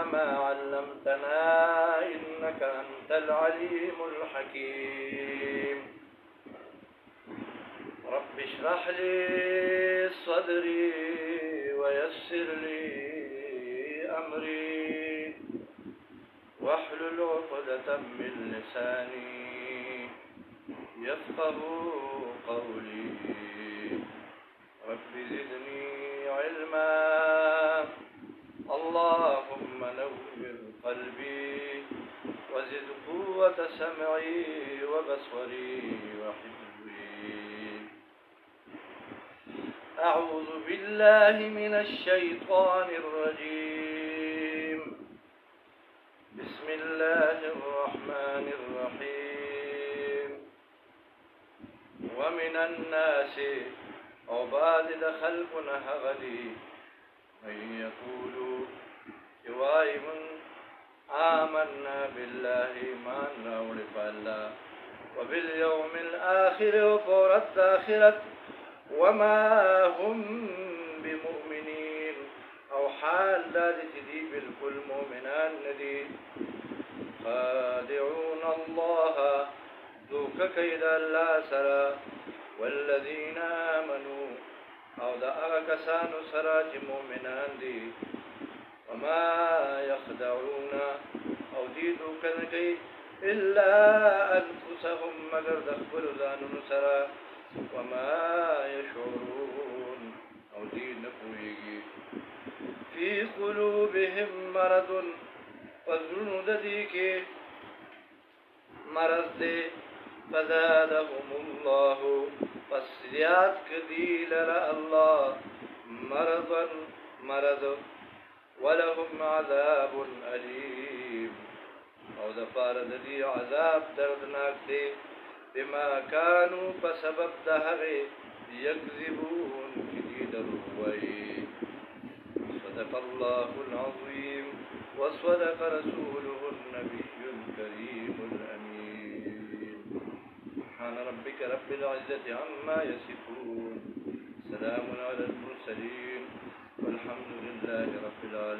ما علمتنا إنك أنت العليم الحكيم. رب اشرح لي صدري ويسر لي أمري واحلل عقدة من لساني يفقه قولي. رب زدني علما اللهم نور قلبي وزد قوة سمعي وبصري وحفظي. أعوذ بالله من الشيطان الرجيم. بسم الله الرحمن الرحيم. ومن الناس عباد خلقنا هغدي من يقولوا جوائم آمنا بالله ما نعرف الله وباليوم الآخر وفورت آخرة وما هم بمؤمنين أو حال ذلك دي بالكل مؤمنان ندي خادعون الله ذوك كيد الله سرا والذين آمنوا أو دا كسان سراج مؤمنان دي وما يخدعون أو دي ذوك نكي إلا أنفسهم مگر دخبر ذانون سرا وما يشعرون أو دي نفويگي في قلوبهم مرض وزرون دديك مرض دي فزادهم الله فسيات كديل الله مرضا مرض ولهم عذاب أليم او دفار ددي عذاب دردناك دي بما كانوا بسبب دهغي يكذبون كديد الروي. صدق الله العظيم وصدق رسوله النبي الكريم الأمين. سبحان ربك رب العزة عما يصفون سلام على المرسلين والحمد لله رب العالمين.